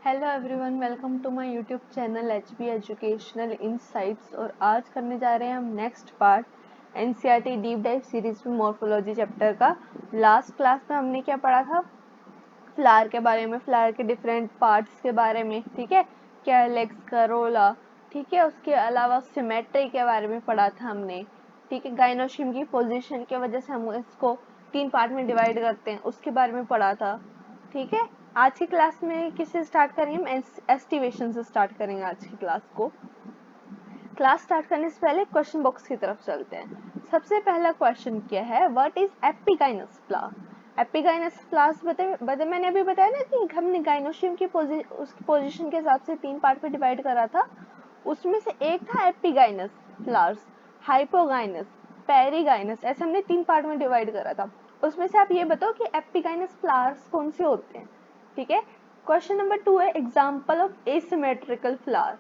Hello everyone, welcome to my YouTube channel HB educational insights. और आज करने जा रहे हैं हम next part NCERT deep dive series में मॉर्फोलॉजी चैप्टर का। लास्ट क्लास में हमने क्या पढ़ा था? फ्लावर के बारे में, फ्लावर के डिफरेंट पार्ट्स के बारे में, ठीक है, कैलेक्स, करोला, ठीक है। उसके अलावा सिमेट्री के बारे में पढ़ा था हमने, ठीक है। गाइनोशियम की पोजीशन की वजह से हम इसको 3 पार्ट में डिवाइड करते हैं, उसके बारे में पढ़ा था, ठीक है। आज की क्लास में किससे स्टार्ट करेंगे? हम एस्टिमेशन से स्टार्ट करेंगे आज की क्लास को। क्लास स्टार्ट करने से पहले क्वेश्चन बॉक्स की तरफ चलते हैं। सबसे पहला क्वेश्चन क्या है? What is epigynous flower? Epigynous flowers मैंने अभी बताया ना कि हमने गाइनोशियम की उसकी पोजीशन के हिसाब से 3 पार्ट में डिवाइड करा था। उसमें से एक था एपिगाइनस फ्लावर्स, हाइपोगाइनस, पेरिगाइनस, ऐसे हमने 3 पार्ट में डिवाइड करा था। उसमें से आप ये बताओ कि एपिगाइनस फ्लावर्स कौन से होते हैं, ठीक है। क्वेश्चन नंबर 2 है एग्जांपल ऑफ एसिमेट्रिकल फ्लावर।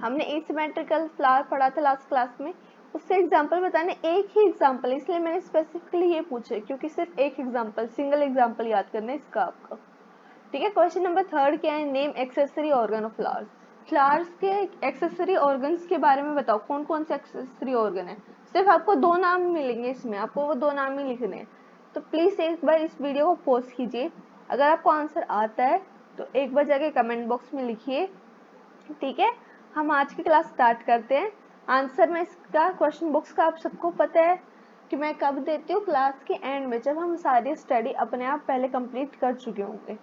हमने एसिमेट्रिकल फ्लावर पढ़ा था लास्ट क्लास में, उससे एग्जांपल बताने। एक ही एग्जांपल, इसलिए मैंने स्पेसिफिकली ये पूछा क्योंकि सिर्फ एक एग्जांपल, सिंगल एग्जांपल याद करना है इसका आपका, ठीक है। क्वेश्चन नंबर 3 क्या है? Name accessory organ of flowers. Flowers के एक्सेसरी ऑर्गन्स के बारे में बताओ, कौन कौन से एक्सेसरी ऑर्गन है। सिर्फ आपको 2 नाम मिलेंगे इसमें, आपको वो 2 नाम ही लिखने हैं। तो प्लीज एक बार इस वीडियो को पॉज कीजिए, अगर आपको आंसर आता है तो एक बार जाके कमेंट बॉक्स में लिखिए, ठीक है। हम आज की क्लास स्टार्ट करते हैं। आंसर में इसका क्वेश्चन बुक्स का आप सबको पता है कि मैं कब देती हूँ? क्लास के एंड में, जब हम सारी स्टडी अपने आप पहले कंप्लीट कर चुके होंगे,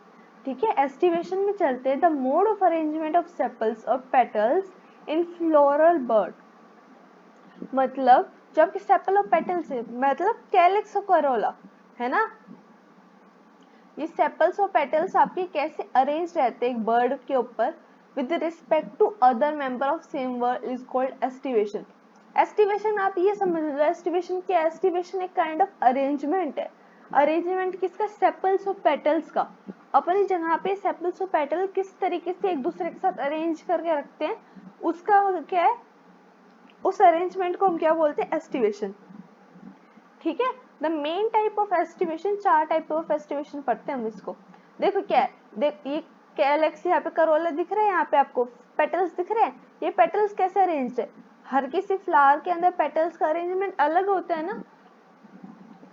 ठीक है। एस्टिमेशन में चलते हैं। The mode of arrangement of sepals और पेटल्स इन फ्लोरल बर्ड, मतलब जब सेपल और पेटल्स है, मतलब कैलिक्स और करोला, है ना। ये सेपल्स और पेटल्स आपके कैसे अरेंज रहते हैं एक बर्ड के ऊपर with respect to other member of same word is called aestivation. Aestivation आप ये समझ लो, एस्टिवेशन क्या है? एस्टिवेशन एक काइंड ऑफ अरेंजमेंट है। अरेंजमेंट किसका? सेपल्स और पेटल्स का। अपनी जगह पे सेपल्स और पेटल किस तरीके से एक दूसरे के साथ अरेंज करके रखते हैं, उसका क्या है? उस अरेंजमेंट को हम क्या बोलते हैं? एस्टिवेशन, ठीक है। The main type of estimation, 4 type of estimation पढ़ते हैं हम इसको। देखो क्या है, देख ये कैलेक्स, यहाँ पे करोला दिख रहा है, यहाँ पे आपको पेटल्स दिख रहे हैं। ये पेटल्स कैसे अरेंज्ड है? हर किसी फ्लावर के अंदर पेटल्स का अरेंजमेंट अलग होता है ना।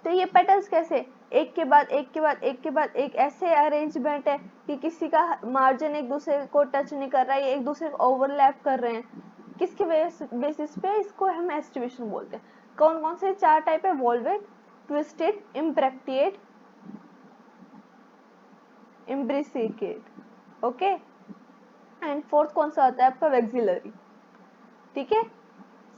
तो ये पेटल्स कैसे एक के बाद एक के बाद एक के बाद एक ऐसे अरेंजमेंट है कि किसी का मार्जिन एक दूसरे को टच नहीं कर रहा है, एक दूसरे को ओवरलैप कर रहे हैं। किसके बेसिस पे इसको हम एस्टिमेशन बोलते हैं। कौन कौन से 4 टाइप है? Velvet, twisted, इम्ब्रैक्टिएट, इम्ब्रिसिकेट, okay. And fourth कौन सा आता है आपका? वैक्सिलरी, ठीक है।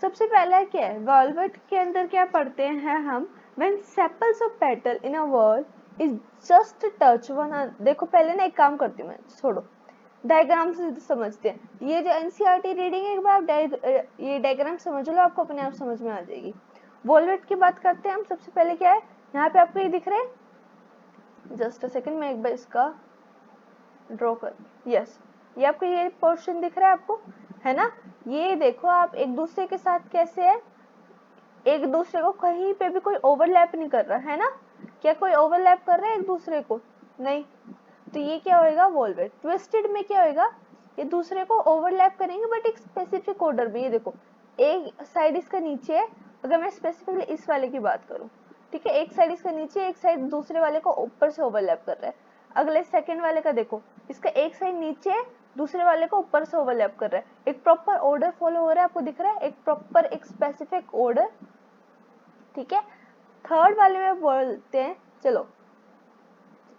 सबसे पहला क्या है? वॉल्वेट के अंदर क्या पढ़ते हैं हम? When sepals of petal in a word is just touch one. देखो पहले ना एक काम करती हूँ मैं, छोड़ो, डायग्राम से समझते हैं। ये जो एनसीईआरटी रीडिंग है, एक बार आप ये डायग्राम समझ लो, आपको अपने आप समझ में आ जाएगी। वॉल्वेट की बात करते हैं हम। सबसे पहले क्या है यहाँ पे आपको ये दिख रहा है? जस्ट अ सेकंड, मैं एक बार इसका ड्रॉ कर, यस, ये आपको ये पोर्शन दिख रहा है आपको, है ना। ये देखो आप एक दूसरे के साथ कैसे है, एक दूसरे को कहीं पे भी कोई ओवरलैप नहीं कर रहा है ना। क्या कोई ओवरलैप कर रहा है एक दूसरे को? नहीं। तो ये क्या होएगा? वॉल्वेट। ट्विस्टेड में क्या होएगा? ये दूसरे को ओवरलैप करेंगे बट एक स्पेसिफिक ऑर्डर में। ये देखो एक साइड इसका नीचे है, अगर मैं स्पेसिफिकली इस वाले की बात करूं, ठीक है, एक साइड इसका नीचे, एक साइड दूसरे वाले को ऊपर से ओवरलैप कर रहा है। अगले सेकंड वाले का देखो, इसका एक साइड नीचे है, दूसरे वाले को ऊपर से ओवरलैप कर रहा है। एक प्रॉपर ऑर्डर फॉलो हो रहा है, आपको दिख रहा है, एक प्रॉपर एक स्पेसिफिक ऑर्डर, ठीक है। थर्ड वाले में बोलते हैं, चलो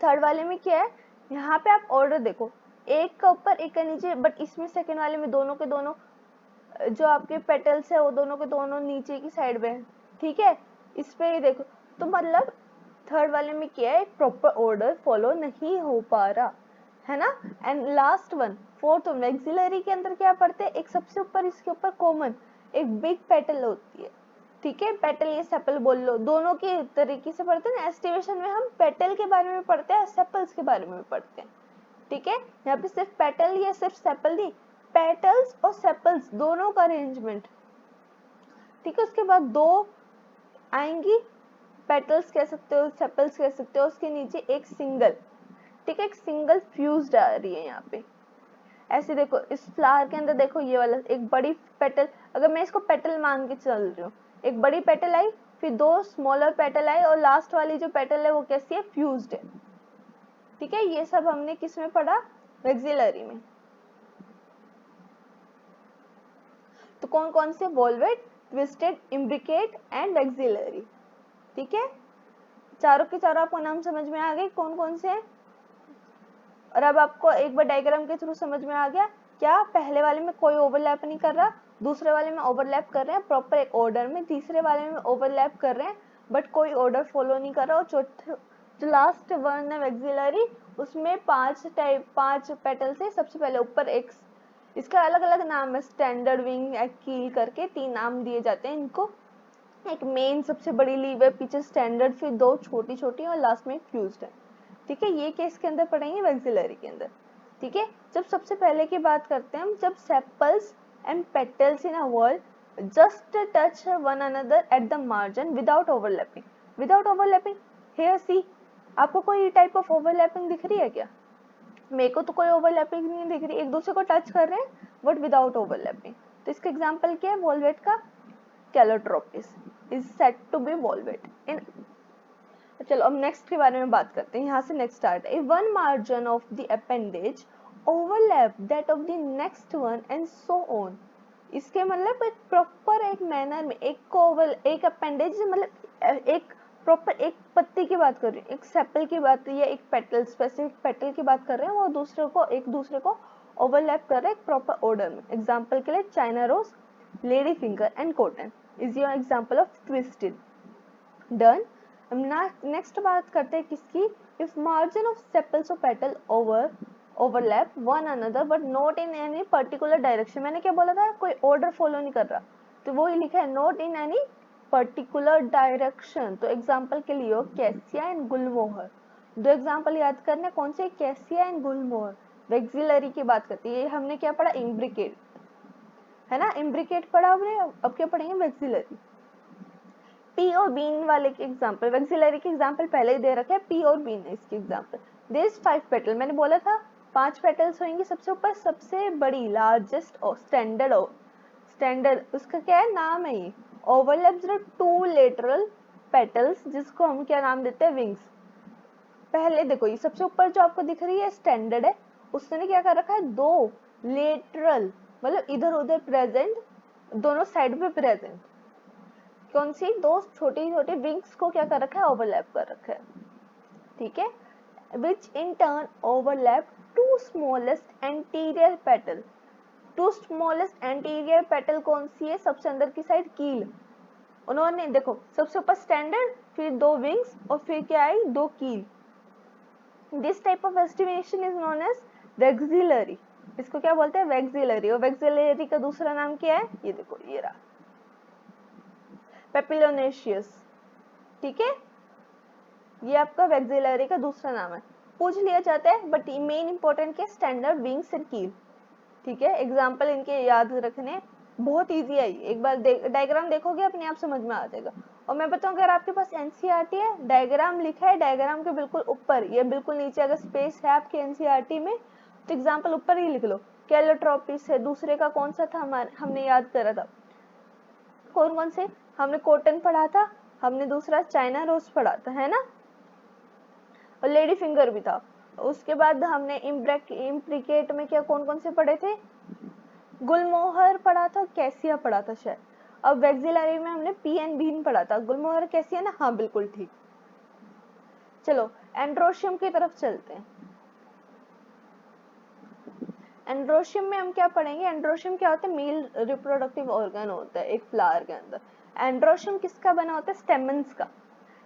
थर्ड वाले में क्या है, यहाँ पे आप ऑर्डर देखो, एक का ऊपर एक का नीचे, बट इसमें सेकंड वाले में दोनों के दोनों जो आपके पेटल्स है वो दोनों के दोनों नीचे की साइड में है, ठीक है। इस पे ही देखो, तो मतलब थर्ड वाले में क्या है? प्रॉपर ऑर्डर फॉलो नहीं हो पा रहा है ना। And last one, fourth one, maxillary के अंदर क्या पढ़ते हैं? एक सबसे ऊपर, इसके ऊपर कॉमन एक बिग पेटल होती है, ठीक है। पेटल या सेपल बोल लो, दोनों के तरीके से पढ़ते हैं ना। एस्टिमेशन में हम पेटल के बारे में पढ़ते हैं, सेपल्स के बारे में पढ़ते हैं, ठीक है। यहाँ पे सिर्फ पेटल या सिर्फ सेपल नहीं, पेटल्स और सेपल्स दोनों का अरेंजमेंट, ठीक है। उसके बाद 2 आएंगी, पेटल्स कह सकते हो, सेपल्स कह सकते हो, उसके नीचे एक सिंगल, ठीक है, एक सिंगल फ्यूज्ड आ रही है यहाँ पे। ऐसे देखो इस फ्लावर के अंदर देखो ये वाला एक बड़ी पेटल, अगर मैं इसको पेटल मान के चल रही हूँ, एक बड़ी पेटल आई, फिर दो स्मॉलर पेटल आई, और लास्ट वाली जो पेटल है वो कैसी है, फ्यूज्ड है। ठीक है, ये सब हमने किस में पढ़ा, वैक्सिलरी में। तो कौन कौन से, velvet, twisted, imbricate and vexillary. ठीक है, चारों के चारों आपको नाम समझ में आ गए कौन कौन से हैं। और अब आपको एक बार डायग्राम के थ्रू समझ में आ गया क्या, पहले वाले में कोई ओवरलैप नहीं कर रहा, दूसरे वाले में ओवरलैप कर रहे हैं प्रॉपर एक ऑर्डर में, तीसरे वाले में ओवरलैप कर रहे हैं बट कोई ऑर्डर फॉलो नहीं कर रहा, और चौथे जो लास्ट वन है वैक्सिलरी, उसमें 5 पेटल से सबसे पहले ऊपर एक, इसका अलग अलग नाम है, स्टैंडर्ड विंग, कील करके 3 नाम दिए जाते हैं इनको। एक मेन सबसे बड़ी लीव है, पीछे स्टैंडर्ड, फिर 2 छोटी छोटी और लास्ट में फ्यूज्ड है। ठीक है, ये केस के अंदर पढ़ेंगे वैक्सिलरी के अंदर। ठीक है, जब सबसे पहले की बात करते हैं हम, जब sepals and petals in a word just touch one another at the margin without overlapping. Without overlapping, here see, आपको कोई टाइप ऑफ ओवरलैपिंग दिख रही है क्या? मेरे को तो कोई ओवरलैपिंग नहीं दिख रही, एक दूसरे को टच कर रहे हैं बट विदाउट ओवरलैपिंग। तो इसका एग्जांपल क्या है, वोल्वेट का calotropis is said to be valvate in. चलो अब नेक्स्ट के बारे में बात करते हैं, यहाँ से नेक्स्ट स्टार्ट है। One margin of the appendage overlap that of the next one and so on. इसके मतलब एक प्रॉपर एक मैनर में एक अपेंडेज, मतलब एक प्रॉपर एक पत्ती की बात कर रही हूँ, एक सेपल की बात या एक पेटल, स्पेसिफिक पेटल की बात कर रहे हैं, वो एक दूसरे को ओवरलैप कर रहे हैं एक प्रॉपर ऑर्डर में। एग्जाम्पल के लिए China rose, lady finger and cotton is your example of twisted. Done. Next बात करते हैं किसकी, if margin of sepals of petal overlap one another but not in any particular direction. मैंने क्या बोला था, कोई ऑर्डर फॉलो नहीं कर रहा, तो वो ही लिखा है not in any particular direction. तो एग्जाम्पल के लिए कैसिया एंड गुलमोहर, 2 एग्जाम्पल याद करने, कौन से, कैसिया एंड गुलमोहर। वैक्सिलरी की बात करते हैं, ये हमने क्या पढ़ा, इम्ब्रिकेट है ना, इम्ब्रिकेट पढ़ा हमने, अब क्या पढ़ेंगे, वैक्सिलरी। पी और बीन वाले के एग्जाम्पल, वैक्सिलरी के एग्जाम्पल पहले ही दे रखे हैं, पी और बीन है इसके एग्जाम्पल। देयर इज 5 पेटल, मैंने बोला था 5 पेटल्स होंगी, सबसे ऊपर सबसे बड़ी लार्जेस्ट और स्टैंडर्ड उसका क्या है, नाम है ये, ओवरलैप्स 2 लेटरल पेटल्स, जिसको हम क्या नाम देते हैं, विंग्स। पहले देखो ये सबसे ऊपर जो आपको दिख रही है स्टैंडर्ड है, उसने क्या कर रखा है, 2 लेटरल, मतलब इधर उधर प्रेजेंट, दोनों साइड पे प्रेजेंट, कौन सी, 2 छोटी छोटी विंग्स को क्या कर रखा है, ओवरलैप कर रखा है। ठीक है, which in turn overlap 2 smallest anterior petal. 2 smallest anterior petal कौन सी है, सबसे अंदर की साइड, कील। उन्होंने देखो सबसे ऊपर स्टैंडर्ड, फिर 2 विंग्स और फिर क्या आई, 2 keel. This type of estimation is known as vexillary. इसको क्या बोलते हैं, वैक्सिलरी। और वैक्सिलरी का दूसरा नाम क्या है, ये देखो ये रहा, पेपिलोनेशियस। ठीक है, ये आपका वैक्सिलरी का दूसरा नाम है, पूछ लिया जाता है बट मेन इंपॉर्टेंट क्या, स्टैंडर्ड, विंग्स एंड कील। ठीक है, एग्जांपल इनके याद रखने, बहुत इजी है, एक बार डायग्राम देखोगे अपने आप समझ में आ जाएगा। और मैं बताऊं, अगर आपके पास एनसीईआरटी है, डायग्राम लिखा है, डायग्राम के बिल्कुल ऊपर या बिल्कुल नीचे अगर स्पेस है आपके एनसीईआरटी में, तो एग्जाम्पल ऊपर ही लिख लो, कैलोट्रोपिस है, दूसरे का कौन सा था, हमने याद करा था, कौन कौन से, हमने कॉटन पढ़ा था, हमने दूसरा चाइना रोज पढ़ा था, है ना, और लेडी फिंगर भी था। उसके बाद हमने इम्प्रिकेट में क्या कौन कौन से पढ़े थे, गुलमोहर पढ़ा था, कैसिया पढ़ा था शायद। अब वैक्सिलरी में हमने पी एंड बीन पढ़ा था, गुलमोहर कैसिया ना, हाँ बिल्कुल ठीक। चलो एंड्रोशियम की तरफ चलते हैं। एंड्रोशियम में हम क्या पढ़ेंगे, एंड्रोशियम क्या होता है, मेल रिप्रोडक्टिव ऑर्गन होता है एक फ्लावर के अंदर। एंड्रोशियम किसका बना होता है, स्टेमन्स का।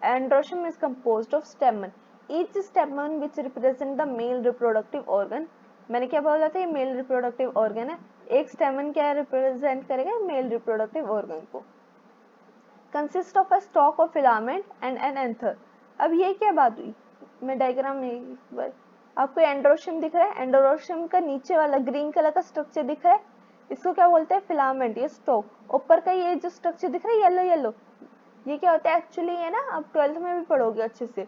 Androecium is composed of स्टेमन, each स्टेमन which represent the male reproductive organ. मैंने क्या बोला था, ये मेल रिप्रोडक्टिव ऑर्गन है, एक स्टेमन क्या रिप्रेजेंट करेगा, मेल रिप्रोडक्टिव ऑर्गन को। Consist of a stock of filament and an anther. अब ये क्या बात हुई, मैं डायग्राम में, आपको एंड्रोशियम दिख रहा है, एंड्रोशियम का नीचे वाला ग्रीन कलर का स्ट्रक्चर दिख रहा है, इसको क्या बोलते हैं, फिलामेंट, ये स्टॉक। ऊपर का ये जो स्ट्रक्चर दिख रहा है येलो येलो, ये क्या होता है एक्चुअली, है ना, आप 12th में भी पढ़ोगे अच्छे से,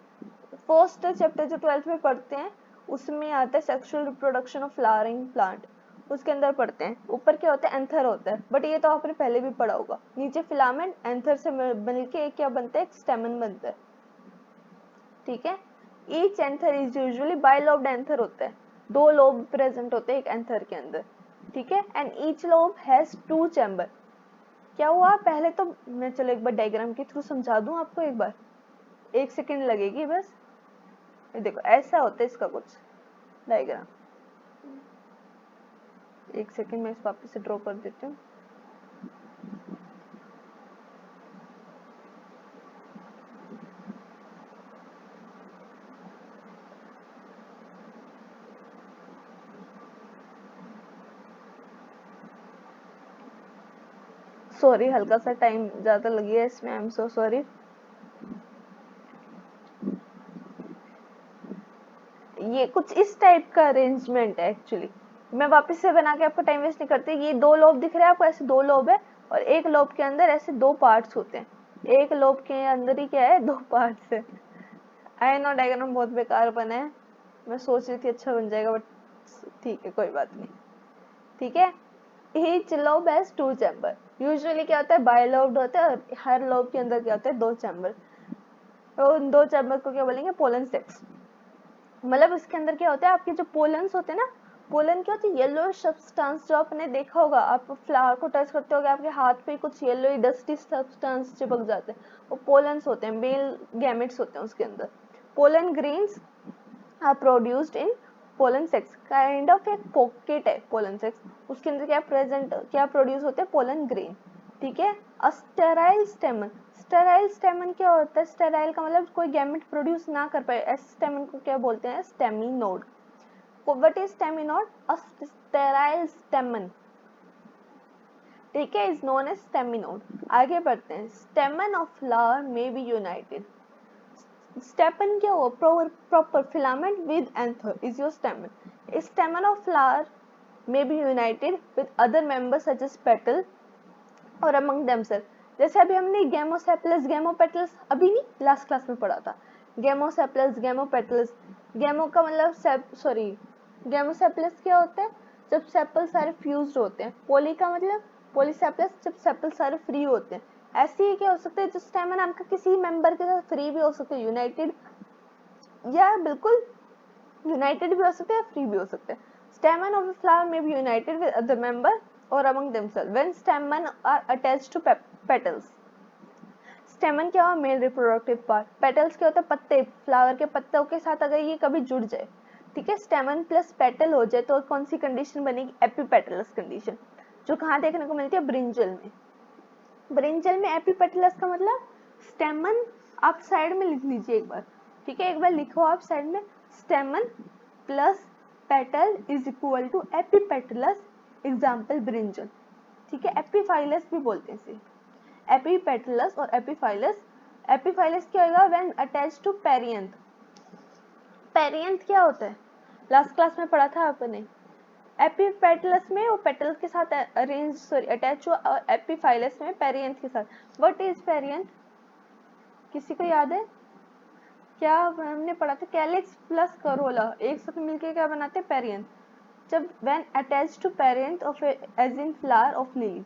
फर्स्ट चैप्टर जो 12th में पढ़ते हैं उसमें आता है sexual reproduction of flowering plant, उसके अंदर पढ़ते हैं। ऊपर क्या होता है, एंथर होता है, बट ये तो आपने पहले भी पढ़ा होगा। नीचे फिलामेंट, एंथर से मिलके एक क्या बनता है, एक स्टेमन बनता है, ठीक है। Each anther is usually bilobed anther होता है, 2 लोब प्रेजेंट होते हैं एक एंथर के अंदर, ठीक है। And each lobe has 2 chamber. क्या हुआ, पहले तो मैं चलो एक बार डायग्राम के थ्रू समझा दूं आपको, एक बार 1 सेकेंड लगेगी बस। ये देखो ऐसा होता है इसका कुछ डायग्राम। 1 सेकेंड में इस वापस से ड्रॉ कर देती हूँ। सॉरी, हल्का सा टाइम ज्यादा लग गया इसमें, आई एम सो सॉरी। ये कुछ इस टाइप का अरेंजमेंट है एक्चुअली। मैं वापस से बना के आपको टाइम वेस्ट नहीं करती। ये 2 लोब दिख रहे हैं आपको, ऐसे 2 लोब है, और एक लोब के अंदर ऐसे 2 पार्ट्स होते हैं। एक लोब के अंदर ही क्या है, 2 पार्ट्स है। आई नो डायग्राम बहुत बेकार बना है, मैं सोच रही थी अच्छा बन जाएगा, बट ठीक है कोई बात नहीं, ठीक है। Each lobe has 2 chamber. Usually क्या होता है, बाइलोब्ड होता है, और हर लोब के अंदर क्या होता है, 2 चैम्बर। तो उन 2 चैम्बर को क्या बोलेंगे, पोलन सेक्स। मतलब इसके अंदर क्या होता है, आपके जो पोलन्स होते हैं ना, पोलन क्या होती है, येलो सब्सटेंस, जो आपने देखा होगा, आप फ्लावर को टच करते होगे, आपके हाथ पे कुछ येलो डस्टी सब्सटेंस चिपक जाते हैं, वो पोलन्स होते हैं, मेल गैमेट्स होते हैं उसके अंदर। Pollen grains are produced in pollen sacs, kind of एक पॉकेट है पोलन सेक्स, उसके अंदर क्या प्रेजेंट, क्या प्रोड्यूस होते हैं, पोलन ग्रेन, ठीक है। स्टेराइल स्टेमन, स्टेराइल स्टेमन क्या होता है, स्टेराइल का मतलब कोई गैमेट प्रोड्यूस ना कर पाए, ऐसे स्टेमन को क्या बोलते हैं, staminode. What is staminode, a sterile स्टेमन, ठीक है, इज नोन एज स्टेमिनोड। आगे बढ़ते हैं, स्टेमन of flower may be United. स्टेमन क्या हुआ, proper filament with anther is your स्टेमन। स्टेमन of flower may be united with other members such as petal or among themselves। जैसे अभी हमने गेमोसेप्लस गेमोपेटल्स अभी नहीं लास्ट क्लास में पढ़ा था, गेमोसेप्लस गेमोपेटल्स। गेमो का मतलब सॉरी, गेमोसेप्लस क्या होता है, जब सेपल सारे फ्यूज्ड होते हैं। पोली का मतलब पॉलीसेप्लस, जब सेपल सारे फ्री होते हैं। ऐसे ही क्या हो सकता है, जो स्टेमन आपका किसी मेंबर के साथ फ्री भी हो सकते हैं, यूनाइटेड, या बिल्कुल यूनाइटेड भी हो सकते हैं, फ्री भी हो सकते हैं। Stamen of a flower may be united with other member or among themselves when stamen are attached to petals। Stamen क्या हुआ, मेल रिप्रोडक्टिव पार्ट। पेटल्स क्या होता है, पत्ते, फ्लावर के पत्तों के साथ अगर ये कभी जुड़ जाए, ठीक है, स्टेमन प्लस पेटल हो जाए, तो कौन सी कंडीशन बनेगी, एपीपेटलस कंडीशन, जो कहाँ देखने को मिलती है, ब्रिंजल में। ब्रिंजल में एपीपेटलस का मतलब स्टेमन, आप साइड में लिख लीजिए एक बार, ठीक है, एक बार लिखो आप साइड में, stamen plus petal is equal to epipetalous, example brinjal, ठीक है। एपीफाइलस भी बोलते हैं इसे, एपीपेटलस और एपीफाइलस। एपीफाइलस क्या होगा, when attached to perianth. Perianth क्या होता है, लास्ट क्लास में पढ़ा था आपने। एपीपेटलस में वो पेटल के साथ अरेंज सॉरी अटैच हुआ, और एपीफाइलस में पेरियंथ के साथ। व्हाट इज पेरियंथ, किसी को याद है क्या, हमने पढ़ा था, कैलिक्स प्लस करोला एक साथ मिलके क्या बनाते हैं, पेरियंथ। जब when attached to perianth of as in flower of lily.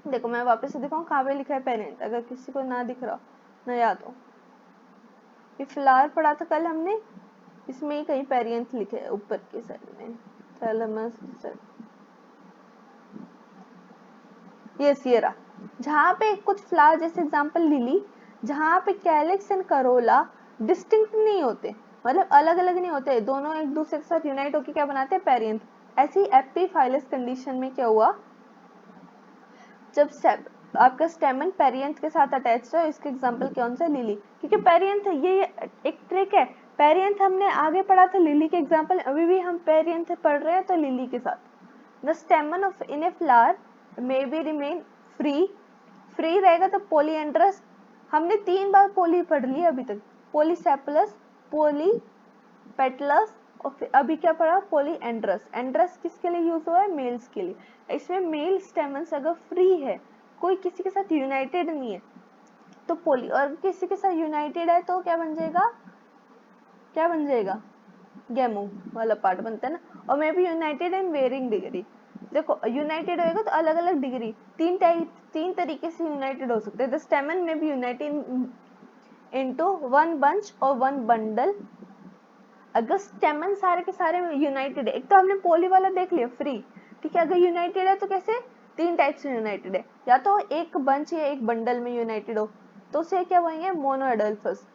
देखो मैं वापस से दिखाऊं कहाँ पे लिखा है पेरियंथ, अगर किसी को ना दिख रहा ना याद हो। ये फ्लावर पढ़ा था कल हमने, इसमें ही कहीं पेरियंथ लिखे है ऊपर की साइड में, थैलेमस, यस ये रहा। जहाँ पे कुछ फ्लावर जैसे एग्जांपल लिली, जहाँ पे कैलिक्स एंड करोला डिस्टिंक्ट नहीं होते, मतलब अलग अलग नहीं होते, दोनों एक दूसरे के साथ यूनाइट होकर क्या बनाते हैं, पेरियंथ। ऐसी एपीफाइलस कंडीशन में क्या हुआ, जब आपका स्टेमन पेरियंथ के साथ अटैच है, इसके एग्जांपल कौन सा, लिली, क्योंकि पेरियंथ ये एक ट्रिक है। पेरियंथ हमने आगे पढ़ा था, लिली के एग्जांपल अभी भी हम पेरियंथ पढ़ रहे हैं, तो लिली के साथ। द स्टेमन ऑफ इन ए flower may be remain free, free रहेगा तो पॉलीएंड्रस, हमने 3 बार पॉली पढ़ लिया अभी तक, पॉलीसेप्लस, पॉलीपेटलस, और अभी क्या पढ़ा, पॉलीएंड्रस। एंड्रस किसके लिए यूज हुआ है, मेल्स के लिए। इसमें मेल स्टेमन्स अगर फ्री है, कोई किसी के साथ यूनाइटेड नहीं है, तो पॉली, और किसी के साथ यूनाइटेड है तो क्या बन जाएगा, क्या बन जाएगा, गैमो वाला पार्ट बनता है ना, और may be united in varying degree. देखो यूनाइटेड होएगा तो अलग अलग डिग्री, तीन तरीके से यूनाइटेड हो सकते हैं। द स्टेमन में भी यूनाइटेड इनटू वन बंच और वन बंडल। अगर स्टेमन सारे के सारे यूनाइटेड है, एक तो हमने पोली वाला देख लिया फ्री, ठीक है। अगर यूनाइटेड है तो कैसे, तीन टाइप से यूनाइटेड है, या तो एक बंच या एक बंडल में यूनाइटेड हो, तो उसे क्या बोलेंगे, मोनो एडल्फस।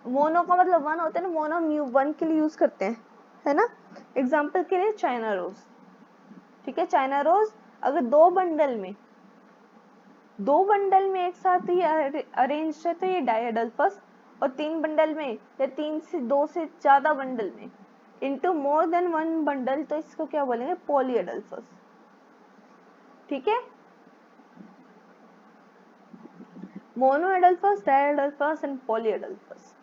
मोनो का मतलब वन होता है ना, मोनो म्यू वन के लिए यूज करते हैं, है ना। एग्जाम्पल के लिए चाइना रोज, ठीक है। चाइना रोज अगर दो बंडल में एक साथ ये अरेंज है तो ये डायएडल्फस, और तीन बंडल में या तीन से दो से ज्यादा बंडल में into more than one bundle, तो इसको क्या बोलेंगे, पॉलीएडल्फस, ठीक है। मोनोएडल्फस, डायएडल्फस एंड पॉलीएडल्फस,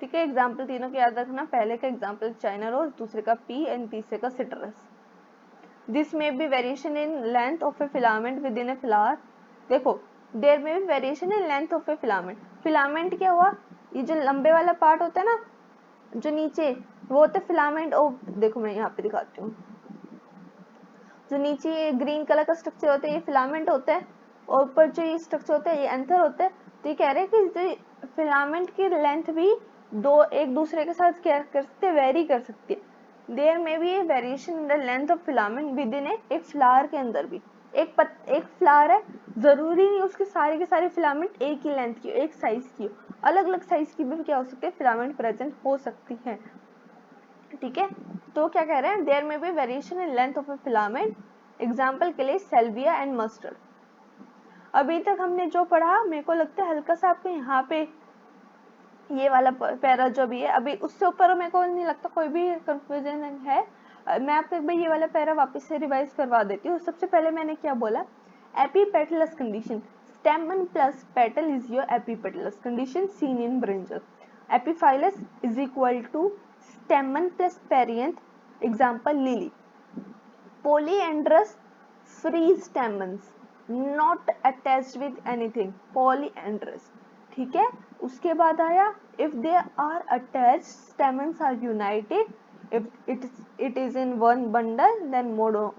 ठीक है। एग्जाम्पल तीनों को याद रखना, पहले का एग्जाम्पल चाइना रोज, दूसरे का पी एंड तीसरे का citrus. This may be variation in length of a filament within a ए फ्लावर। देखो there may be variation in length of a filament. Filament क्या हुआ, ये जो लंबे वाला पार्ट होता है ना, जो नीचे, वो होता है फिलामेंट। ओ देखो मैं यहाँ पे दिखाती हूँ, जो नीचे ये ग्रीन कलर का स्ट्रक्चर होता है ये फिलामेंट होता है, और ऊपर जो ये स्ट्रक्चर होता है ये एंथर होता है। तो ये कह रहे हैं कि फिलामेंट की लेंथ भी दो एक दूसरे के साथ क्या कर सकते हैं, वेरी कर सकती है। There may be variation in the length of filament within इन एक फ्लावर के अंदर भी। एक फ्लावर है, जरूरी नहीं उसके सारे के सारे फिलामेंट एक ही लेंथ की, एक साइज की हो, अलग अलग साइज की भी क्या हो सकती है, फिलामेंट प्रेजेंट हो सकती है, ठीक है। तो क्या कह रहे हैं, there may be variation in length of a filament. Example के लिए सेल्विया एंड मस्टर्ड। अभी तक हमने जो पढ़ा, मेरे को लगता है हल्का सा आपको यहाँ पे ये वाला पैरा जो भी है, अभी उससे ऊपर मेरे को नहीं लगता कोई भी कंफ्यूजन है। मैं आपको एक बार ये वाला पैरा वापस से रिवाइज करवा देती हूँ। सबसे पहले मैंने क्या बोला, epipetalous condition, stamen plus petal is your epipetalous condition seen in brinjal. Epiphyllous is equal to stamen plus perianth, example lily. Polyandrous free stamens not attached with anything, polyandrous, ठीक है। उसके बाद आया if they are attached stamens are united, if it is in one bundle then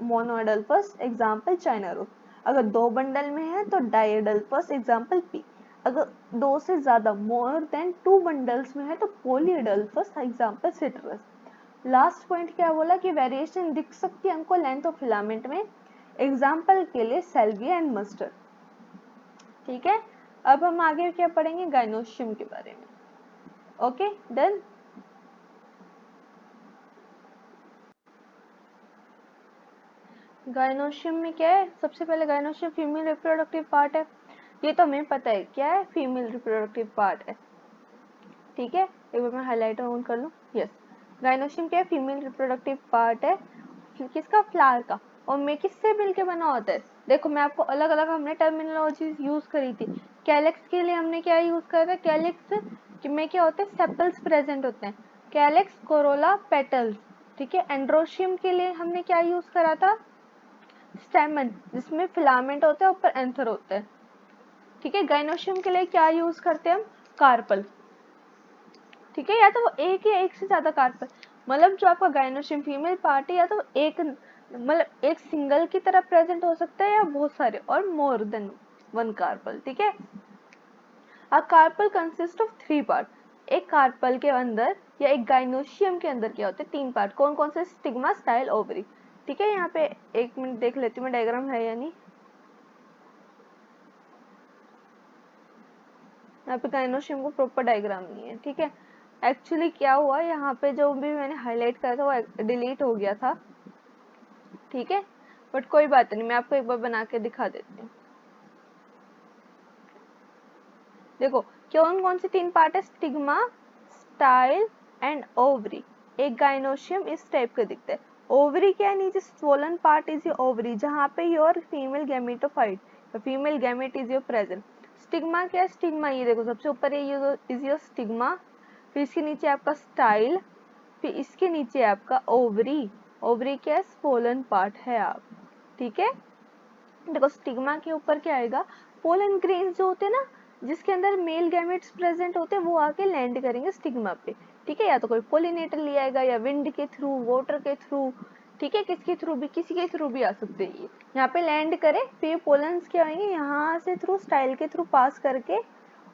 monoadelphous, example china rose. अगर दो bundle में है तो डायएडल्फस, एग्जाम्पल पी। अगर दो से ज्यादा मोर देन टू बंडल्स में है तो polyadelphous, example citrus. Last point क्या बोला कि वेरिएशन दिख सकती है हमको लेंथ ऑफ फिलामेंट में, एग्जाम्पल के लिए सेल्विया एंड मस्टर्ड, ठीक है। अब हम आगे क्या पढ़ेंगे, गाइनोशियम के बारे में। Okay done. गाइनोशियम में क्या है, सबसे पहले गाइनोशियम फीमेल रिप्रोडक्टिव पार्ट है, ये तो हमें पता है क्या है, फीमेल रिप्रोडक्टिव पार्ट है, ठीक है। एक बार मैं हाईलाइटर ऑन कर लूँ, यस। गाइनोशियम क्या है, फीमेल रिप्रोडक्टिव पार्ट है, किसका, फ्लावर का, और में किससे मिलके बना होता है। देखो मैं आपको अलग अलग हमने टर्मिनोलॉजी यूज करी थी। कैलिक्स के लिए हमने क्या यूज करा था, कैलिक्स में क्या होते हैं, सेपल्स प्रेजेंट होते हैं, कैलिक्स, कोरोला, पेटल्स, ठीक है। एंड्रोशियम के लिए हमने क्या यूज करा था, स्टेमन, जिसमें फिलामेंट होता है, ऊपर एंथर होता है, ठीक है। गाइनोशियम के लिए क्या यूज करते हैं हम, कार्पल, ठीक है। या तो वो एक या एक से ज्यादा कार्पल, मतलब जो आपका गाइनोशियम फीमेल पार्ट है या तो एक, मतलब एक सिंगल की तरह प्रेजेंट हो सकता है या बहुत सारे, और मोर देन वन कार्पल, ठीक है। A carpel consist of three part. एक कार्पल के अंदर या एक गाइनोशियम के अंदर क्या होते हैं, तीन पार्ट, कौन कौन से, स्टिग्मा, स्टाइल, ओवरी, ठीक है। यहाँ पे एक मिनट देख लेती हूँ मैं डायग्राम है या नहीं। यहाँ पे गाइनोशियम को प्रॉपर डायग्राम नहीं है, ठीक है। एक्चुअली क्या हुआ, यहाँ पे जो भी मैंने हाईलाइट करा था वो डिलीट हो गया था, ठीक है। बट कोई बात नहीं, मैं आपको एक बार बना के दिखा देती हूँ। देखो कौन कौन से तीन पार्ट है, स्टिग्मा, स्टाइल एंड ओवरी। एक गाइनोशियम इस टाइप का दिखता है। ओवरी क्या है, नीचे swollen part is your ovary, जहाँ पे your female gametophyte, female gamete is your present. Stigma क्या है, स्टिग्मा ये देखो सबसे ऊपर है, इज योर स्टिग्मा, फिर इसके नीचे आपका स्टाइल, फिर इसके नीचे आपका ओवरी। ओवरी क्या है, स्वोलन पार्ट है आप, ठीक है। देखो स्टिग्मा के ऊपर क्या आएगा, पोलन ग्रेन्स जो होते हैं ना, जिसके अंदर मेल गैमेट्स प्रेजेंट होते हैं, वो आके लैंड करेंगे स्टिग्मा पे। ठीक है, या तो कोई पोलिनेटर ले आएगा या विंड के थ्रू, वाटर के थ्रू, ठीक है, किसके थ्रू भी, किसी के थ्रू भी आ सकते हैं। ये यहाँ पे लैंड करे फिर पोलन्स क्या होंगे, यहाँ से थ्रू स्टाइल के थ्रू पास करके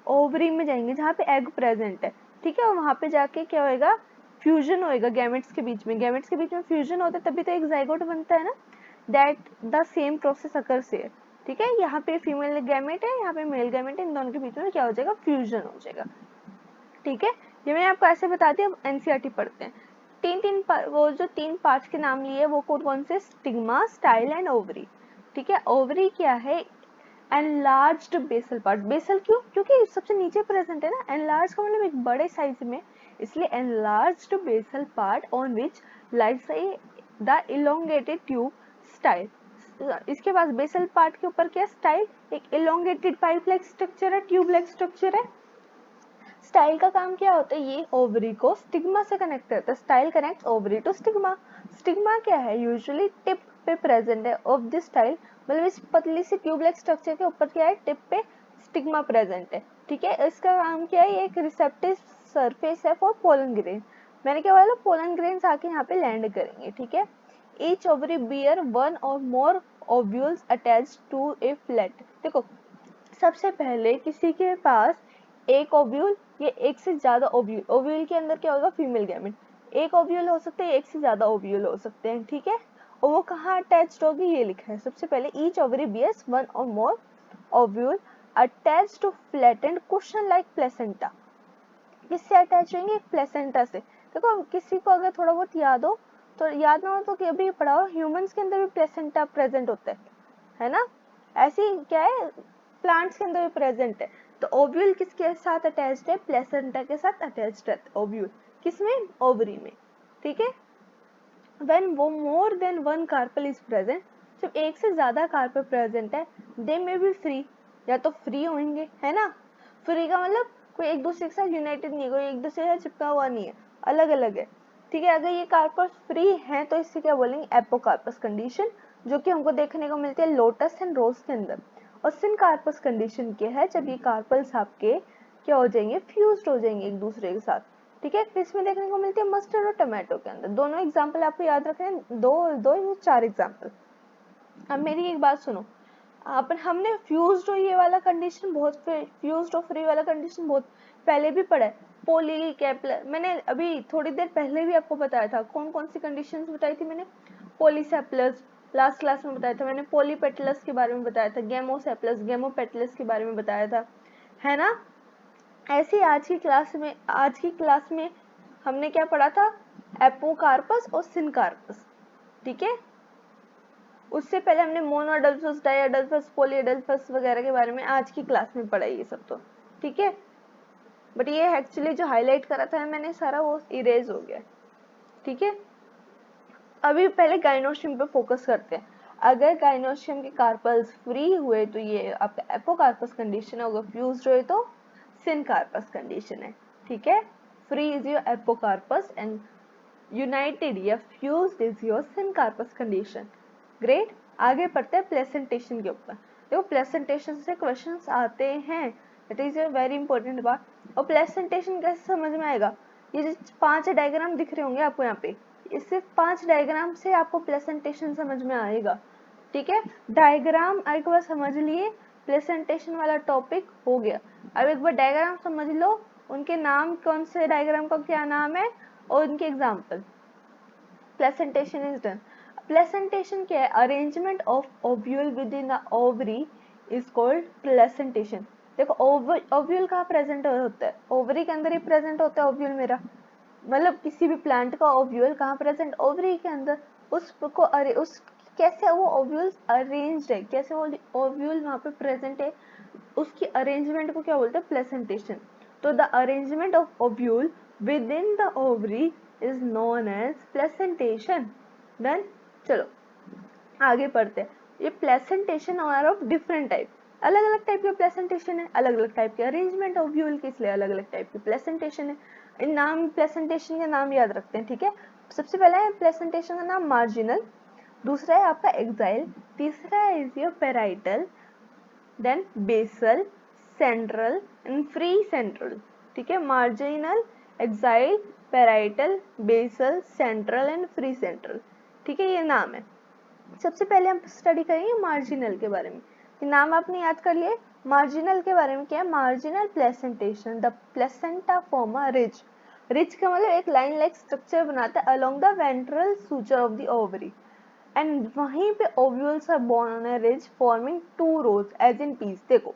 ओवरी में जाएंगे जहाँ पे एग प्रेजेंट है, ठीक है, और वहाँ पे जाके क्या होएगा, फ्यूजन होएगा गैमेट्स के बीच में, गैमेट्स के बीच में फ्यूजन होता है तभी तो एक जाइगोट बनता है ना, that the same process occurs here, ठीक है, यहाँ पे फीमेल गैमेट है, यहाँ पे मेल गैमेट है, इन दोनों के बीच में क्या हो जाएगा, फ्यूजन हो जाएगा, ठीक है। ये मैंने आपको ऐसे बता दिया। अब एनसीईआरटी पढ़ते हैं। वो जो 3 पार्ट्स के नाम लिए वो कौन से, स्टिग्मा, स्टाइल एंड ओवरी, ठीक है। ओवरी क्या है, एनलार्ज्ड बेसल पार्ट। बेसल क्यों, क्योंकि सबसे नीचे प्रेजेंट है ना, एनलार्ज का मतलब एक बड़े साइज में, इसलिए enlarged basal part on which lies the elongated tube style. इसके पास बेसल पार्ट के ऊपर क्या, स्टाइल, एक इलोंगेटेड पाइप लाइक स्ट्रक्चर है, ट्यूब लाइक स्ट्रक्चर है। स्टाइल का काम क्या होता है, ये ओवरी को स्टिग्मा से कनेक्ट करता है, style connects ovary to stigma. Stigma क्या है, यूजुअली टिप पे प्रेजेंट है ऑफ दिस स्टाइल, मतलब इस पतली सी ट्यूब लाइक स्ट्रक्चर के ऊपर क्या है, टिप पे स्टिग्मा प्रेजेंट है, ठीक है। इसका काम क्या है, ये एक रिसेप्टिव सरफेस है फॉर पोलन ग्रेन। मैंने क्या बोला, पोलन ग्रेन्स आके यहाँ पे लैंड करेंगे, ठीक है। Each ovary bear one or more ovules attached to a flat. देखो सबसे पहले किसी के पास एक ओव्यूल, ये एक से ज्यादा ओव्यूल, ओव्यूल के अंदर क्या होगा, फीमेल गैमेट, एक ओव्यूल हो सकते हैं, एक से ज्यादा ओव्यूल हो सकते हैं, ठीक है। और वो कहाँ अटैच्ड होगी, ये लिखा है सबसे पहले, each ovary bears one or more ovule attached to flattened cushion like placenta. किससे अटैच होंगे, एक प्लेसेंटा से। देखो किसी को अगर थोड़ा बहुत याद हो तो, याद ना हो तो कभी पढ़ा हो, ह्यूमंस के अंदर भी प्लेसेंटा प्रेजेंट होता है ना, ऐसे ही क्या है, प्लांट्स के अंदर भी प्रेजेंट है। तो ओव्यूल किसके साथ अटैच्ड है, प्लेसेंटा के साथ अटैच्ड है ओव्यूल, किसमें, ओवरी में, ठीक है। व्हेन वो more than one carpel is present, जब एक से ज्यादा कार्पल प्रेजेंट है, दे मे बी फ्री, या तो फ्री होंगे, है ना। फ्री का मतलब कोई एक दूसरे के साथ यूनाइटेड नहीं है, कोई एक दूसरे से चिपका हुआ नहीं है, अलग अलग है, ठीक है। अगर ये कार्पस फ्री है तो इससे क्या बोलेंगे, एपोकार्पस कंडीशन, जो कि हमको देखने को मिलती है लोटस एंड रोज के अंदर। और सिनकार्पस कंडीशन क्या है, जब ये कार्पल्स आपके क्या हो जाएंगे, फ्यूज्ड हो जाएंगे एक दूसरे के साथ, ठीक है। किसमें देखने को मिलती है, मस्टर्ड और टमाटो के अंदर। दोनों एग्जाम्पल आपको याद रखने हैं, दो 4 एग्जाम्पल। अब मेरी एक बात सुनो, अपन हमने फ्यूज्ड और ये वाला कंडीशन बहुत, फ्यूज्ड और फ्री वाला कंडीशन बहुत पहले भी पढ़ा है। पोली कैप्लर मैंने अभी थोड़ी देर पहले भी आपको बताया था, कौन कौन सी कंडीशंस बताई थी मैंने, पोलीसेप्लस लास्ट क्लास में बताया था मैंने, पोलीपेटलस के बारे में बताया था, गेमोसेप्लस गेमोपेटलस के बारे में बताया था, है ना। ऐसे आज की क्लास में हमने क्या पढ़ा था, एपोकार्पस और सिनकार्पस, ठीक है। उससे पहले हमने मोनोअडल्फस, डाइअडल्फस, पॉलीअडल्फस वगैरह के बारे में आज की क्लास में पढ़ा ये सब तो, ठीक है। बट ये एक्चुअली जो हाईलाइट करा था मैंने सारा वो इरेज हो गया, ठीक है। अभी पहले गाइनोशियम पे फोकस करते हैं। अगर गाइनोशियम के कार्पल्स फ्री हुए तो ये आपका एपोकार्पस कंडीशन है, अगर फ्यूज्ड हुए तो सिनकार्पस कंडीशन है, ठीक है। Free is your apocarpous and united या fused is your syncarpous condition. Great. आगे पढ़ते हैं प्लेसेंटेशन के ऊपर। देखो प्लेसेंटेशन से क्वेश्चंस आते हैं, it is a very important part. और प्लेसेंटेशन कैसे समझ में आएगा, ये जो 5 डायग्राम दिख रहे होंगे आपको यहाँ पे, इस सिर्फ 5 डायग्राम से आपको प्लेसेंटेशन समझ में आएगा, ठीक है। डायग्राम एक बार समझ लिए, प्लेसेंटेशन वाला टॉपिक हो गया। अब एक बार डायग्राम समझ लो, उनके नाम, कौन से डायग्राम का क्या नाम है और उनके example. Placentation is done. Placentation क्या है, arrangement of ovule within the ovary is called placentation. देखो ओव्यूल कहाँ प्रेजेंट होता है, ओवरी के अंदर ही प्रेजेंट होता है ओव्यूल मेरा, मतलब किसी भी प्लांट का ओव्यूल कहाँ प्रेजेंट, ओवरी के अंदर। उसको उस कैसे वो ओव्यूल्स अरेंज्ड है, कैसे वो ओव्यूल वहाँ पे प्रेजेंट है, उसकी अरेंजमेंट को क्या बोलते हैं, प्लेसेंटेशन। तो the arrangement of ovule within the ovary is known as placentation. Then चलो आगे पढ़ते हैं। ये placentation are of different type, अलग अलग टाइप के प्लेसेंटेशन है, अलग अलग टाइप के अरेंजमेंट ओव्यूल के, इसलिए अलग अलग टाइप के प्लेसेंटेशन है। इन नाम, प्लेसेंटेशन के नाम याद रखते हैं, ठीक है। सबसे पहला है प्लेसेंटेशन का नाम मार्जिनल, दूसरा है आपका एक्साइल, तीसरा is your parietal, then basal, central and free central, ठीक है। Marginal, axile, parietal, basal, central and free central. ठीक है, ये नाम है। सबसे पहले हम स्टडी करेंगे मार्जिनल के बारे में। नाम आपने याद कर लिए। मार्जिनल के बारे में क्या है? Marginal placentation, the placenta form a ridge. Ridge का मतलब एक लाइन लाइक स्ट्रक्चर बनाता है along the ventral suture of the ovary, and वहीं पे ovules are borne on a ridge forming two rows as in peas. देखो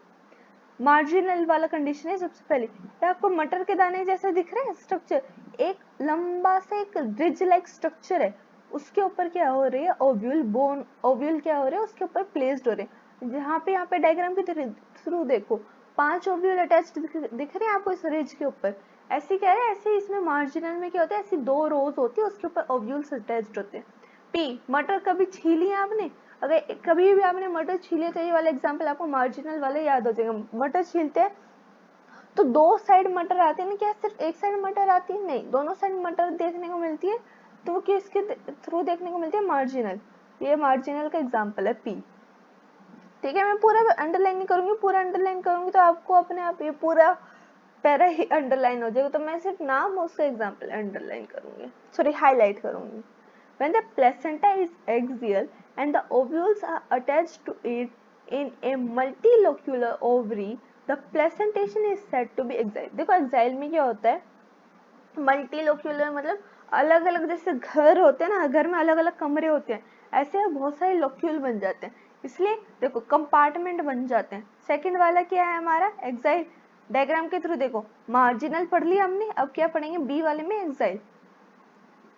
marginal वाला condition है सबसे पहले, क्या आपको मटर के दाने जैसे दिख रहे हैं स्ट्रक्चर? एक लंबा सा एक रिज लाइक स्ट्रक्चर है, उसके ऊपर क्या हो रही है? ओव्यूल बोन, ओव्यूल क्या हो रहे हैं उसके ऊपर प्लेस्ड हो रहे हैं। जहाँ पे यहाँ पे डायग्राम के थ्रू देखो 5 ओव्यूल अटैच्ड दिख रहे हैं आपको इस रिज के ऊपर। ऐसे क्या है, ऐसे इसमें मार्जिनल में क्या होता है, ऐसी 2 रोज होती है, उसके ऊपर ओव्यूल्स अटैच्ड होते हैं। पी, मटर कभी छीली है आपने? अगर कभी भी आपने मटर छीले तो ये वाला एग्जांपल आपको मार्जिनल वाले याद हो जाएगा। मटर छीलते हैं तो 2 साइड मटर आते हैं ना, क्या सिर्फ एक साइड मटर आती है? नहीं, दोनों साइड मटर देखने को मिलती है। तो वो किसके थ्रू देखने को मिलती है? मार्जिनल। ये मार्जिनल का एग्जांपल है पी। ठीक है, मैं पूरा अंडरलाइन नहीं करूंगी, पूरा अंडरलाइन करूंगी तो आपको अपने आप ये पूरा पैरा ही अंडरलाइन हो जाएगा। तो मैं सिर्फ नाम उसका एग्जांपल अंडरलाइन करूंगी, सॉरी हाईलाइट करूंगी। When the placenta is axial and the ovules are attached to it in a multilocular ovary, the placentation is said to be exile. देखो exile में क्या होता है? मल्टीलोक्यूलर मतलब अलग अलग, जैसे घर होते हैं ना, घर में अलग अलग कमरे होते हैं, ऐसे बहुत सारे लोक्यूल बन जाते हैं, इसलिए देखो कंपार्टमेंट बन जाते हैं। सेकंड वाला क्या है हमारा? एक्साइल। डायग्राम के थ्रू देखो, मार्जिनल पढ़ लिया हमने, अब क्या पढ़ेंगे? बी वाले में एक्साइल।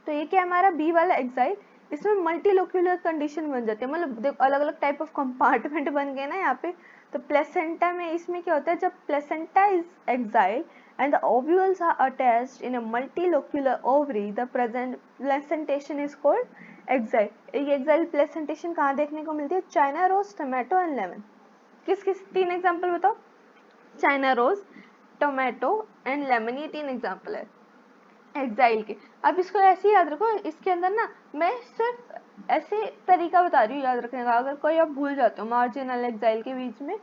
तो ये क्या हमारा बी वाला एक्साइल, इसमें मल्टीलोक्यूलर कंडीशन बन जाती है, मतलब देखो अलग अलग टाइप ऑफ कंपार्टमेंट बन गए ना यहाँ पे। तो प्लेसेंटा में इसमें क्या होता है, जब placenta is axile and the ovules are attached in a multilocular ovary, the present placentation is called exile. ये exile placentation कहाँ देखने को मिलती है? China rose, tomato and lemon. किस किस 3 एग्जांपल बताओ? China rose, tomato and lemon, ये 3 एग्जांपल है एक्साइल के। अब इसको ऐसे ही याद रखो, इसके अंदर ना मैं सिर्फ ऐसे तरीका बता रही हूँ याद रखने का, अगर कोई आप भूल जाते हो मार्जिनल एक्साइल के बीच में,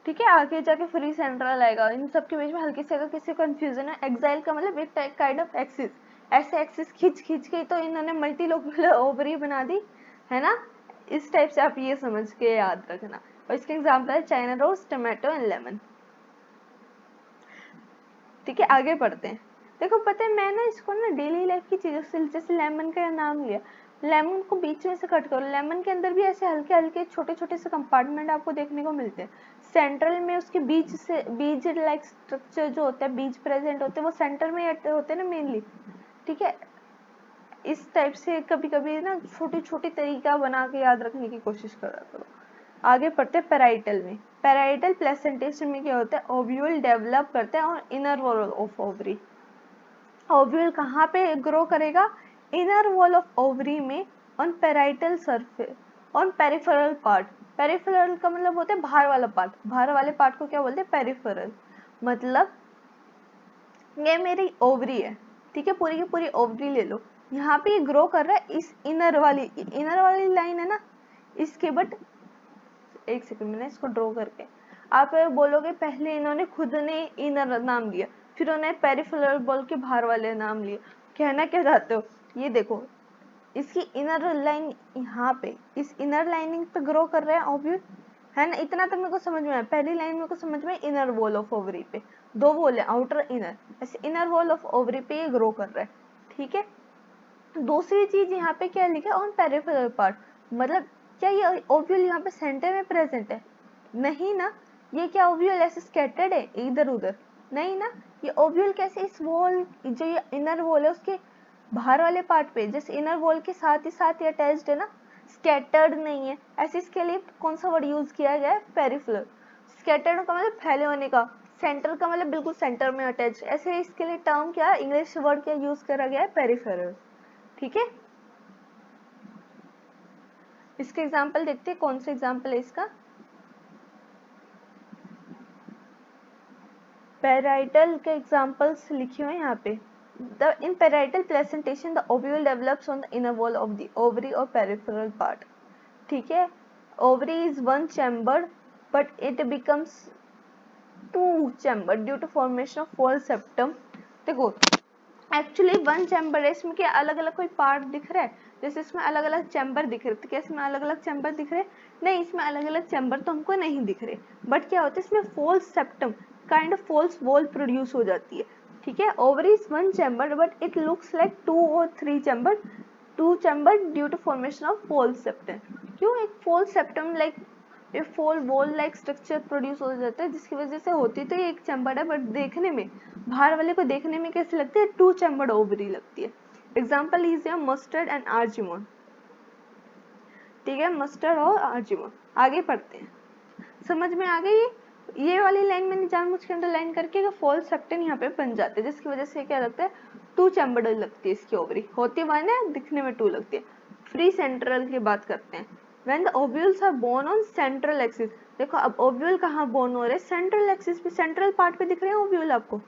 ठीक है, आगे जाके फ्री सेंट्रल आएगा, इन सब के बीच में हल्की से अगर किसी को कंफ्यूजन है, एक्साइल का मतलब एक काइंड ऑफ एक्सिस, ऐसे एक्सिस खींच खींच के तो इन्होंने मल्टीलोक्यूलर ओवरी बना दी है ना। इस टाइप से आप ये समझ के याद रखना। और इसके एग्जांपल है China rose, tomato and lemon. ठीक है, आगे बढ़ते हैं। देखो पता है मैं ना इसको ना डेली लाइफ की चीजों से, जैसे लेमन का नाम लिया, लेमन को बीच में से कट करो, लेमन के अंदर भी ऐसे हल्के हल्के छोटे छोटे से कंपार्टमेंट आपको देखने को मिलते हैं। सेंट्रल में उसके बीज से, बीज लाइक स्ट्रक्चर जो होता है, बीज प्रेजेंट होते हैं, वो सेंटर में होते हैं ना मेनली। ठीक है, इस टाइप से कभी कभी ना छोटी छोटी तरीका बना के याद रखने की कोशिश करा करो। आगे पढ़ते हैं पेराइटल में। पेराइटल प्लेसेंटेशन में क्या होता है? ओव्यूल डेवलप करते हैं और inner wall of ovary. Ovule कहाँ पे ग्रो करेगा? इनर वॉल ऑफ ओवरी में, on parietal surface, on peripheral part. Peripheral का मतलब होता है बाहर वाला पार्ट, बाहर वाले पार्ट को क्या बोलते हैं? पेरिफेरल। मतलब ये मेरी ओवरी है, ठीक है, पूरी की पूरी ओवरी ले लो, यहाँ पे ये ग्रो कर रहा है इस इनर वाली लाइन है ना इसके, बट एक सेकंड मैंने इसको ड्रॉ करके, आप बोलोगे पहले इन्होंने खुद ने इनर नाम लिया, फिर उन्हें पेरिफेरल बोल के बाहर वाले नाम लिए, कहना क्या चाहते हो? ये देखो इसकी इनर लाइन यहाँ पे, इस इनर लाइनिंग पे ग्रो कर रहे हैं ओव्यूल, है ना। इतना तो मेरे को समझ में आया, पहली लाइन मेरे को समझ में, इनर वॉल ऑफ ओवरी पे, 2 वॉल है, आउटर इनर, ऐसे इनर वॉल ऑफ ओवरी पे ये ग्रो कर रहा है। ठीक है, दूसरी चीज यहाँ पे क्या लिखा है? ऑन पेरिफेरल पार्ट, मतलब क्या ये ओव्यूल यहाँ पे सेंटर में प्रेजेंट है? नहीं ना, ये क्या ओव्यूल ऐसे स्कैटर्ड है इधर उधर? नहीं ना, ये ओव्यूल कैसे इस वॉल, जो ये इनर वॉल है उसके बाहर वाले पार्ट पे, जैसे इनर वॉल के साथ ही अटैच्ड है ना, स्कैटर्ड नहीं है। ऐसे इसके लिए कौन सा वर्ड यूज किया गया है? पेरिफेरल। स्कैटर्ड का मतलब फैले होने का, सेंटर का मतलब बिल्कुल सेंटर में अटैच, ऐसे इसके लिए टर्म क्या, इंग्लिश वर्ड क्या यूज करा गया है? पेरिफेरल। ठीक है, इसके एग्जाम्पल देखते हैं, कौन सा एग्जाम्पल है इसका? पेराइटल के एग्जाम्पल्स लिखे हुए हैं यहाँ पे। In parietal placentation, the ovule develops on the inner wall of the ovary or peripheral part. ठीक है, ovary is one chambered, but it becomes two chambered due to formation of false septum. देखो actually one chamber है, इसमें क्या अलग अलग कोई part दिख रहा है? जैसे इसमें अलग अलग चैम्बर दिख रहे, तो क्या इसमें अलग अलग चैम्बर दिख रहे? नहीं, इसमें अलग अलग चैम्बर तो हमको नहीं दिख रहे, बट क्या होता है इसमें false septum kind of false wall produce हो जाती है। ठीक है, ovary is one chamber but it looks like 2 और 3 chamber, 2 chamber due to formation of false septum. क्यों? एक फॉल्स सेप्टम लाइक ये फोल वॉल लाइक स्ट्रक्चर प्रोड्यूस हो जाता है, जिसकी वजह से होती तो ये एक चैम्बर है, बट देखने में बाहर वाले को देखने में कैसे लगती है? 2 चैम्बर्ड ओवरी लगती है। Example is mustard and argemone. ठीक है, मस्टर्ड और आर्जिमोन। आगे पढ़ते हैं, समझ में आ गई? ये वाली लाइन मैंने जानबूझ के अंडरलाइन करके फॉल्स सेप्टम यहाँ पे बन जाते हैं, जिसकी वजह से क्या लगता है? 2 चैम्बर्ड लगती है इसकी ओवरी, होती 1 है, दिखने में 2 लगती है। फ्री सेंट्रल की बात करते हैं। When the ovules are born on central axis, देखो अब ओव्यूल कहाँ बोर्न हो रहे? सेंट्रल एक्सिस पे, सेंट्रल पार्ट पे दिख रहे हैं ओव्यूल आपको।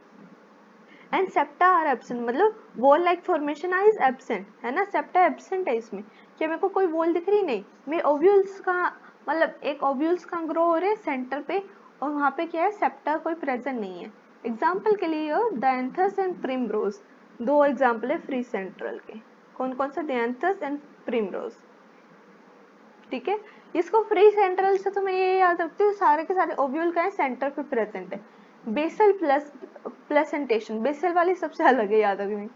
एंड सेप्टा आर एब्सेंट, मतलब wall like formation is absent, है ना? सेप्टा एब्सेंट है इसमें। क्या मेरे को कोई वॉल दिख रही? नहीं। मेरे ओव्यूल्स का मतलब एक ओव्यूल्स का ग्रो हो रहे हैं सेंटर पे, और वहाँ पे क्या है? सेप्टा कोई प्रेजेंट नहीं है। एग्जाम्पल के लिए डायंथस एंड प्रिमरोज, 2 एग्जाम्पल है फ्री सेंट्रल के। कौन कौन सा? Dianthus and primrose. ठीक है, इसको फ्री सेंट्रल से तो मैं ये याद रखती हूँ, सारे के सारे ओव्यूल का है सेंटर पे प्रेजेंट है। बेसल प्लस प्लेसेंटेशन, बेसल वाली सबसे अलग है, याद रखनी।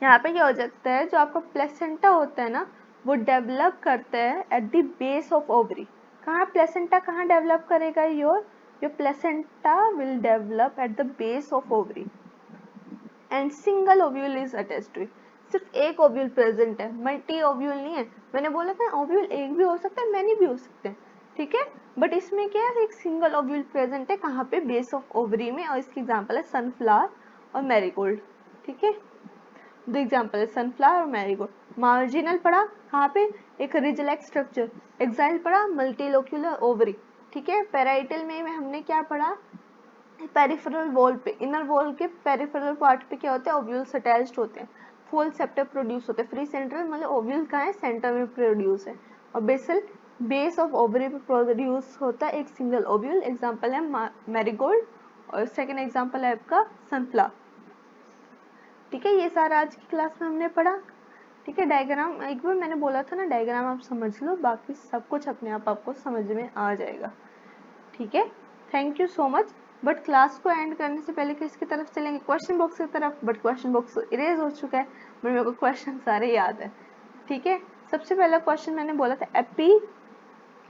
यहाँ पे क्या हो जाता है, जो आपका प्लेसेंटा होता है ना, वो डेवलप करता है at the base of ovary. कहाँ प्लेसेंटा कहाँ डेवलप करेगा? Your placenta will develop at the base of ovary and single ovule is attached to it. सिर्फ एक ओव्यूल प्रेजेंट है, मल्टी ओव्यूल नहीं है। मैंने बोला था ओव्यूल एक भी हो सकता है, मैनी भी हो सकते हैं। ठीक है, बट इसमें क्या है? एक सिंगल ओव्यूल प्रेजेंट है, कहाँ पे? बेस ऑफ ओवरी में, और इसकी एग्जांपल है सनफ्लावर और मैरीगोल्ड। ठीक है, 2 एग्जांपल है सनफ्लावर और मैरीगोल्ड। मार्जिनल पढ़ा कहाँ पे? एक रिज लाइक स्ट्रक्चर। एक्साइल पढ़ा मल्टीलोक्यूलर ओवरी। ठीक है, पेराइटल में हमने क्या पढ़ा? पेरिफेरल वॉल पे, इनर वॉल के पेरिफेरल पार्ट पे क्या होता है? ओव्यूल्स अटैच्ड होते हैं, फुल सेप्टा प्रोड्यूस होते हैं। फ्री सेंट्रल मतलब ओव्यूल कहाँ है? सेंटर में प्रोड्यूस है। और बेसल बेस ऑफ ओवरी पे प्रोड्यूस होता है एक सिंगल ओव्यूल। एग्जांपल है मैरीगोल्ड, और सेकंड एग्जांपल है आपका सनफ्लावर। ठीक है, ये सारा आज की क्लास में हमने पढ़ा। ठीक है, डायग्राम एक बार मैंने बोला था ना, डायग्राम आप समझ लो, बाकी सब कुछ अपने आप आपको समझ में आ जाएगा। ठीक है, thank you so much. But class को एंड करने से पहले किसकी तरफ चलेंगे? क्वेश्चन बॉक्स की तरफ। बट क्वेश्चन बॉक्स इरेज हो चुका है, बट मेरे को क्वेश्चन सारे याद है। ठीक है, सबसे पहला क्वेश्चन मैंने बोला था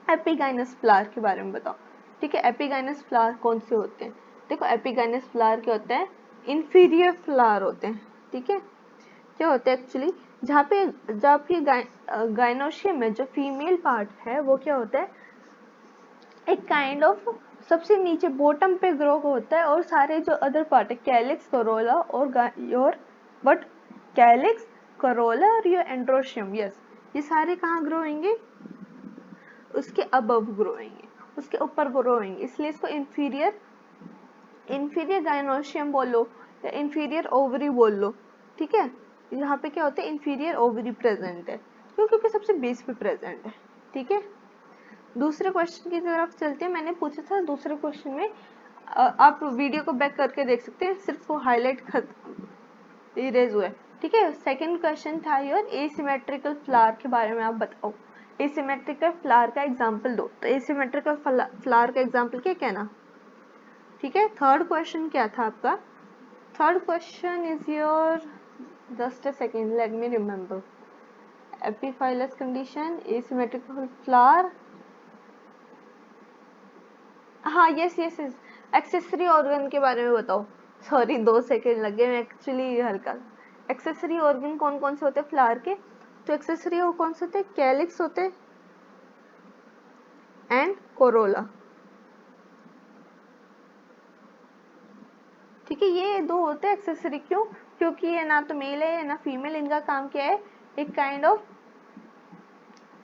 एपिगाइनस फ्लावर के बारे में बताओ। ठीक है, एपिगाइनस फ्लावर कौन से होते हैं? देखो, एपिगाइनस फ्लावर क्या होते हैं? इंफीरियर फ्लावर होते हैं। ठीक है, क्या होता है एक्चुअली, जहाँ पे जब ये गाइनोशियम में जो फीमेल पार्ट है वो क्या होता है? एक काइंड ऑफ सबसे नीचे बॉटम पे ग्रो होता है, और सारे जो अदर पार्ट है कैलिक्स, करोला और योर बट कैलिक्स, करोला और योर एंड्रोशियम, यस, ये सारे कहाँ ग्रो होंगे? उसके अबव ग्रो होंगे, उसके ऊपर ग्रो होंगे, इसलिए इसको इंफीरियर गाइनोशियम बोलो या इंफीरियर ओवरी बोल लो। ठीक है, यहाँ पे क्या होता है? इंफीरियर ओवरी प्रेजेंट है, क्यों? क्योंकि सबसे बेस पे प्रेजेंट है। ठीक है, दूसरे क्वेश्चन की तरफ चलते हैं। मैंने पूछा था दूसरे क्वेश्चन में, आप वीडियो को बैक करके देख सकते हैं, सिर्फ वो हाईलाइट इरेज हुआ है। ठीक है, सेकंड क्वेश्चन था योर एसिमेट्रिकल फ्लावर के बारे में आप बताओ। एसिमेट्रिकल फ्लावर का एग्जांपल दो। तो एसिमेट्रिकल फ्लावर का एग्जांपल क्या कहना? ठीक है, थर्ड क्वेश्चन क्या था आपका? Third question is your, just a second, let me remember. Epiphyllous condition, asymmetrical flower, हाँ yes yes yes, accessory organ के बारे में बताओ। सॉरी 2 सेकेंड लगे, मैं एक्चुअली हल्का। एक्सेसरी ऑर्गन कौन कौन से होते हैं फ्लावर के? तो एक्सेसरी और कौन से होते हैं? कैलिक्स होते हैं एंड कोरोला। ठीक है, ये 2 होते हैं एक्सेसरी। क्यों? क्योंकि ये ना तो मेल है ना फीमेल, इनका काम क्या है? एक काइंड ऑफ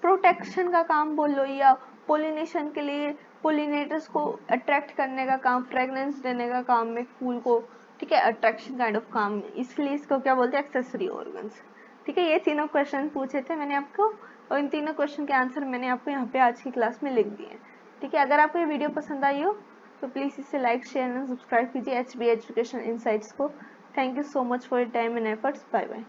प्रोटेक्शन का काम बोल लो, या पोलिनेशन के लिए पोलिनेटर्स को अट्रैक्ट करने का काम, फ्रेगनेंस देने का काम में फूल को। ठीक है, अट्रैक्शन काइंड ऑफ काम, इसलिए इसको क्या बोलते हैं? Accessory organs. ठीक है, ये तीनों क्वेश्चन पूछे थे मैंने आपको, और इन तीनों क्वेश्चन के आंसर मैंने आपको यहाँ पे आज की क्लास में लिख दिए। ठीक है, अगर आपको ये वीडियो पसंद आई हो तो प्लीज़ इसे लाइक, शेयर एंड सब्सक्राइब कीजिए HB एजुकेशन इनसाइट्स को। Thank you so much for your time and efforts. Bye bye.